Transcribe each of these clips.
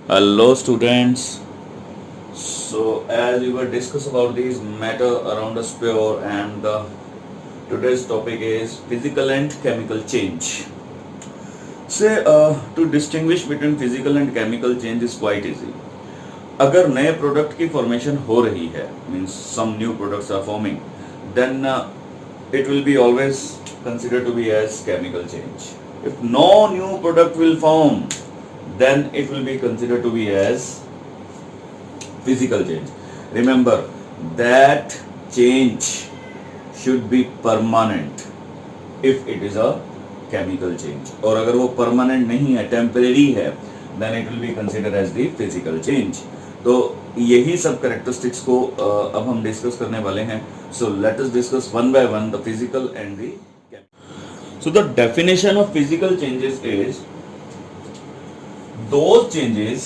Hello students. So as we were discuss about these matter around the sphere and today's topic is physical and chemical change. Say to distinguish between physical and chemical change is quite easy. अगर नए product की formation हो रही है means some new products are forming then it will be always considered to be as chemical change. If no new product will form, then it will be considered to be as physical change. Remember that change should be permanent if it is a chemical change. और अगर वो permanent नहीं है, temporary है, then it will be considered as the physical change. तो यही सब characteristics को अब हम डिस्कस करने वाले हैं. So let us discuss one by one the physical and the chemical. So the definition of physical changes is those changes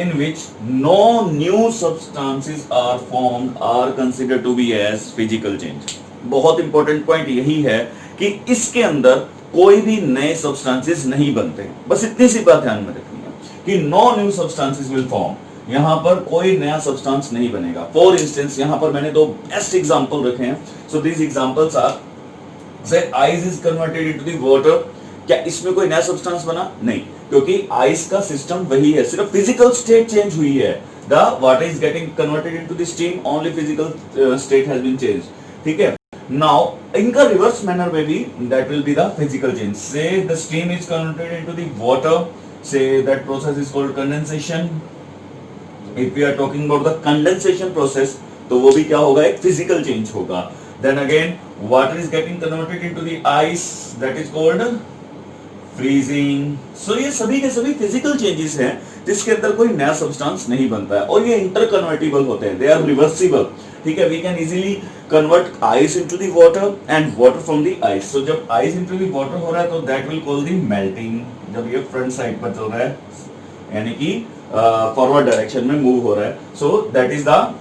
in which no new substances are formed are considered to be as physical change. बहुत important point यही है कि इसके अंदर कोई भी नए substances नहीं बनते. बस इतनी सी बात ध्यान में रखनी है कि no new substances will form. यहां पर कोई नया सब्सटेंस नहीं बनेगा. फॉर इंस्टेंस यहां पर मैंने दो बेस्ट एग्जांपल रखे हैं. सो दीज एग्जांपल्स आर से ice is converted into the water. क्या इसमें कोई नया सब्सटेंस बना? नहीं, क्योंकि आइस का सिस्टम वही है, सिर्फ फिजिकल स्टेट चेंज हुई है. The water is getting converted into the steam, only physical state has been changed. ठीक है. नाउ इनका रिवर्स मैनर में भी that will be the physical change. So the steam is converted into the water, so that process is called condensation. If we are talking about the condensation process, तो वो भी क्या होगा? एक physical change होगा. Then again water is getting converted into the ice, that is called freezing. So ये सभी के सभी फिजिकल चेंजेस हैं जिसके अंदर कोई नया सब्सटेंस नहीं बनता है और ये इंटरकन्वर्टिबल होते हैं. They are reversible. ठीक है. We can easily convert ice into the water and water from the ice. So जब आइस इनटू द वाटर हो रहा है तो that will call the melting. जब ये फ्रंट साइड पर चल रहा है यानी कि फॉरवर्ड डायरेक्शन में मूव हो रहा है, so that is the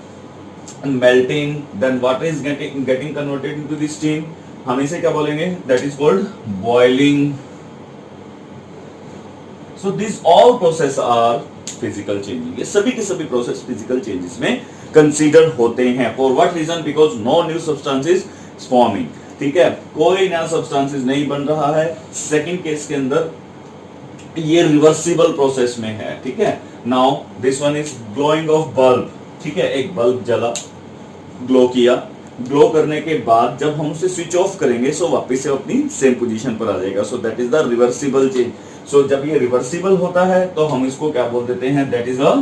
melting. Then water is getting converted into the steam. हम इसे क्या बोलेंगे? That is called boiling. So these all process are physical changing. ये सभी के सभी प्रोसेस फिजिकल चेंजेस में कंसीडर होते हैं. For what reason? Because no new substance is forming. ठीक है. कोई नया सब्सटेंसेस नहीं बन रहा है. सेकंड केस के अंदर ये रिवर्सिबल प्रोसेस में है. ठीक है. Now this one is glowing of bulb. ठीक है. एक बल्ब जला, ग्लो किया. ग्लो करने के बाद जब हम उसे स्विच ऑफ करेंगे सो वापस से अपनी सेम पोजीशन पर आ जाएगा. So that is the reversible change. So जब ये रिवर्सिबल होता है तो हम इसको क्या बोल देते हैं? That is a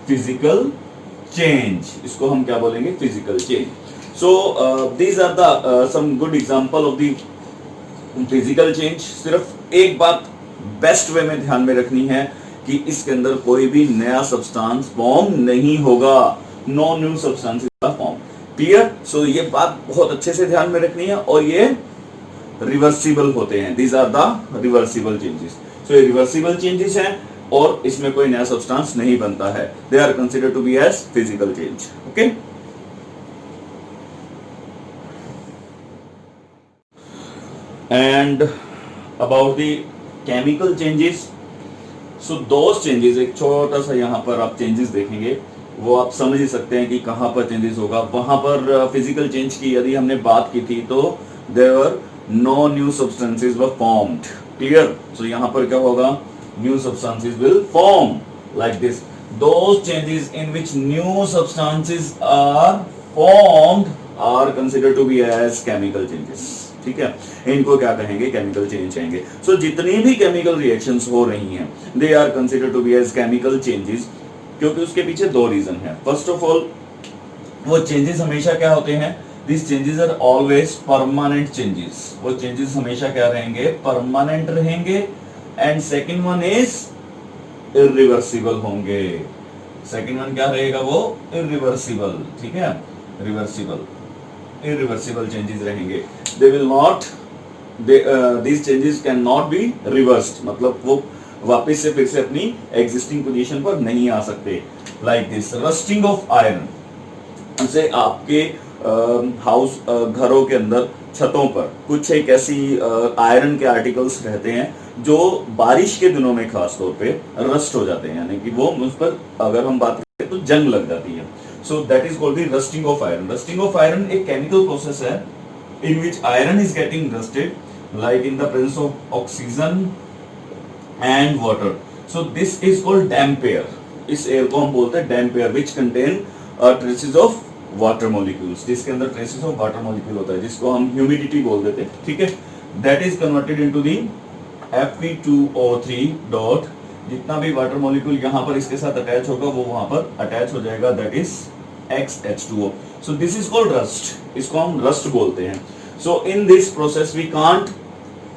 physical change. इसको हम क्या बोलेंगे? Physical change. So these are the some good example of the physical change. सिर्फ एक बात बेस्ट वे में ध्यान में रखनी है कि इसके अंदर कोई भी नया सब्सटेंस फॉर्म नहीं होगा. नो न्यू सब्सटेंस का फॉर्म. क्लियर? सो ये बात बहुत अच्छे से ध्यान में रखनी है और ये रिवर्सिबल होते हैं. These are the reversible changes. So ये रिवर्सिबल चेंजेस हैं और इसमें कोई नया सब्सटेंस नहीं बनता है. They are considered to be as physical change. Okay. And about the chemical changes, so those changes, एक छोटा सा यहाँ पर आप चेंजेस देखेंगे वो आप समझ ही सकते हैं कि कहां पर चेंजेस होगा. वहां पर फिजिकल चेंज की यदि हमने बात की थी तो there no new substances were formed. Clear? So यहां पर क्या होगा? New substances will form like this. Those changes in which new substances are formed are considered to be as chemical changes. ठीक है. इनको क्या कहेंगे? केमिकल चेंज कहेंगे. सो जितनी भी केमिकल रिएक्शंस हो रही हैं they are considered to be as chemical changes, क्योंकि उसके पीछे दो रीजन है. फर्स्ट ऑफ ऑल वो चेंजेस हमेशा क्या होते हैं? This changes are always permanent changes. वो चेंजेस हमेशा क्या रहेंगे? परमानेंट रहेंगे. And second one is irreversible होंगे. सेकंड वन क्या रहेगा? वो इरिवर्सिबल. ठीक है. रिवर्सिबल, इरिवर्सिबल चेंजेस रहेंगे. They will not, these changes can not be reversed. मतलब वो वापस से फिर से अपनी एग्जिस्टिंग पोजीशन पर नहीं आ सकते. Like this rusting of iron. से आपके हाउस घरों के अंदर छतों पर कुछ एक ऐसी आयरन के आर्टिकल्स रहते हैं जो बारिश के दिनों में खास तौर पे रस्ट हो जाते हैं, यानी कि वो उस पर अगर हम बात करें तो जंग लग जाती है। So that is called the rusting of iron. Rusting of iron एक केमिकल प्रोसेस है in which iron is getting rusted like in the presence of oxygen and water. So this is called damp air. इस air को हम बोलते हैं damp air which contain traces of water molecules, जिसके अंदर traces of water molecule होता है, जिसको हम ह्यूमिडिटी बोल देते हैं, ठीक है। That is converted into the Fe2O3 dot, जितना भी वाटर मॉलिक्यूल यहाँ पर इसके साथ अटैच होगा वो वहां पर अटैच हो जाएगा, that is XH2O। So this is called rust, इसको हम रस्ट बोलते हैं। So in this process we can't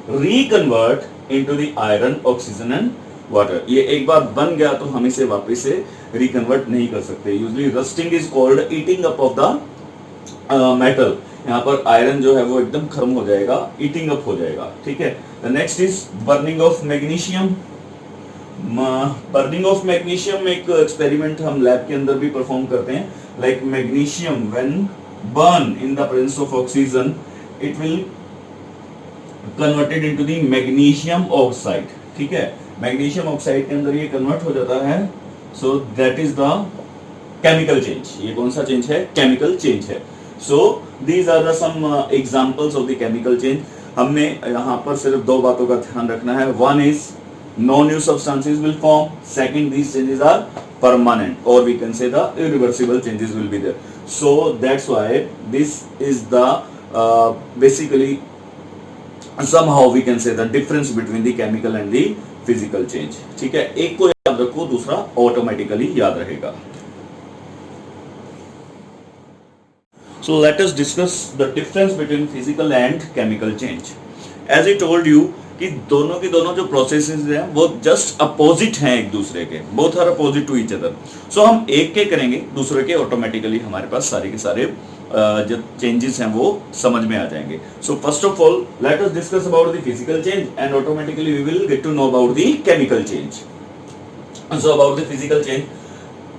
reconvert into the iron, oxygen and water. ये एक बार बन गया तो हम इसे वापस से रिकन्वर्ट नहीं कर सकते। Usually rusting is called eating up of the metal. यहाँ पर आयरन जो है वो एकदम खत्म हो जाएगा, ईटिंग अप हो जाएगा, ठीक है। The next is burning of magnesium. Burning of magnesium एक एक्सपेरिमेंट हम लैब के अंदर भी परफॉर्म करते हैं। Like magnesium when burn in the presence of oxygen it will converted into the magnesium oxide, ठीक है। मैग्नीशियम ऑक्साइड के अंदर ये कन्वर्ट हो जाता है। So that is the chemical change. ये कौन सा चेंज है? केमिकल चेंज है। So these are the some examples of the chemical change. हमने यहाँ पर सिर्फ दो बातों का ध्यान रखना है। One is no new substances will form. Second, these changes are permanent, or we can say the irreversible changes will be there. So that's why this is the basically somehow we can say the difference between the chemical and the physical change. ठीक है, एक को याद रखो, दूसरा automatically याद रहेगा। So let us discuss the difference between physical and chemical change. As I told you कि दोनों की दोनों जो प्रोसेसेस हैं वो जस्ट अपोजिट हैं एक दूसरे के, both are opposite to each other. So हम एक के करेंगे, दूसरे के ऑटोमेटिकली हमारे पास सारे के सारे जो चेंजेस हैं वो समझ में आ जाएंगे। So first of all let us discuss about the physical change and automatically we will get to know about the chemical change. So about the physical change,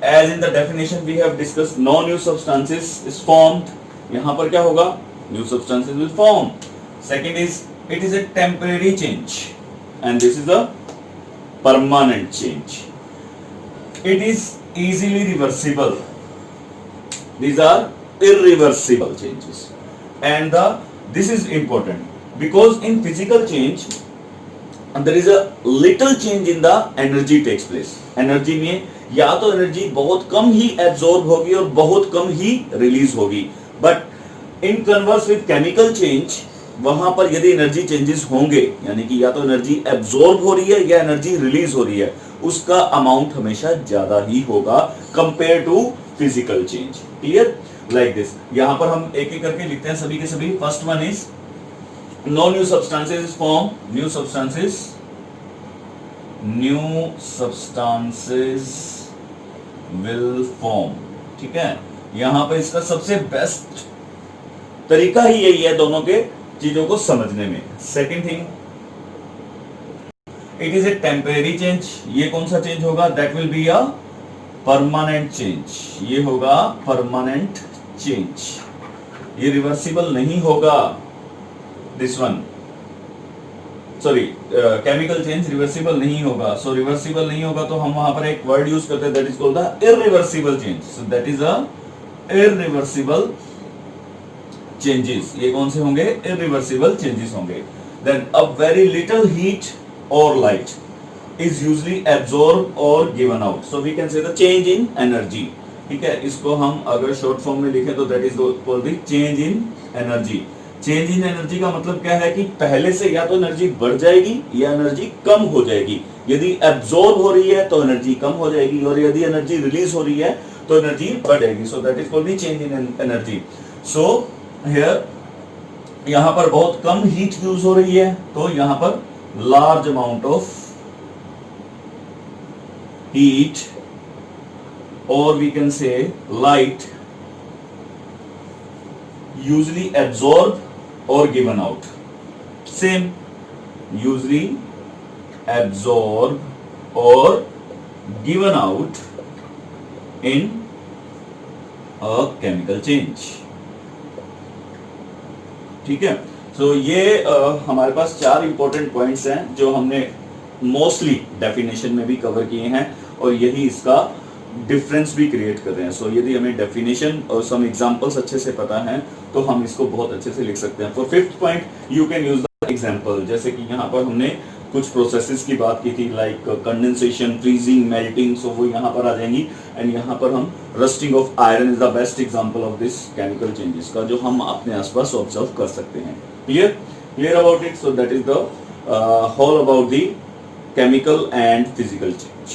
as in the definition we have discussed, no new substances is formed. यहां पर क्या होगा? New substances will form. Second is it is a temporary change and this is a permanent change. It is easily reversible. These are irreversible changes. And this is important because in physical change there is a little change in the energy takes place. Energy में या तो energy बहुत कम ही absorb होगी और बहुत कम ही release होगी, but in converse with chemical change वहां पर यदि एनर्जी चेंजेस होंगे, यानी कि या तो एनर्जी एब्जॉर्ब हो रही है या एनर्जी रिलीज हो रही है, उसका अमाउंट हमेशा ज्यादा ही होगा compare to physical change. Clear? Like this. यहां पर हम एक एक करके लिखते हैं सभी के सभी। First one is no new substances is form. New substances will form, ठीक है। यहां पर इसका सबसे बेस्ट तरीका ही यही है दोनों के चीजों को समझने में। Second thing, it is a temporary change. ये कौन सा चेंज होगा? That will be a permanent change. ये होगा परमानेंट चेंज, ये रिवर्सिबल नहीं होगा। This one, sorry, chemical change reversible नहीं होगा। सो रिवर्सिबल नहीं होगा तो हम वहां पर एक वर्ड यूज करते हैं, that is called the irreversible change. So that is a irreversible changes. ये कौन से होंगे? इररिवर्सिबल चेंजेस होंगे। Then a very little heat और लाइट इज यूजुअली एब्जॉर्ब और given out. So we can say the change in energy, ठीक है। इसको हम अगर शॉर्ट फॉर्म में लिखें तो that is called the change in energy. Change in energy का मतलब क्या है कि पहले से या तो एनर्जी बढ़ जाएगी या एनर्जी कम हो जाएगी। यदि एब्जॉर्ब हो रही है तो एनर्जी कम हो जाएगी, और यदि एनर्जी रिलीज हो रही है तो एनर्जी बढ़ जाएगी। सो that is called the change in energy. So here यहां पर बहुत कम हीट यूज हो रही है तो यहां पर लार्ज अमाउंट ऑफ हीट, और we can say light, usually absorb और given out. Same, usually absorb और given out in a chemical change, ठीक है। तो ये हमारे पास 4 इंपॉर्टेंट पॉइंट्स हैं जो हमने मोस्टली डेफिनेशन में भी कवर किए हैं और यही इसका डिफरेंस भी क्रिएट कर रहे हैं। सो यदि हमें डेफिनेशन और सम एग्जांपल्स अच्छे से पता है तो हम इसको बहुत अच्छे से लिख सकते हैं। For fifth point you can use the example, जैसे कि यहाँ पर हमने कुछ प्रोसेसेस की बात की थी like condensation, freezing, melting, so वो यहाँ पर आ जाएंगी। एंड यहाँ पर हम rusting of iron is the best example of this chemical changes का जो हम अपने आसपास ऑब्जर्व कर सकते हैं। Clear about it? So that is the whole about the chemical and physical change.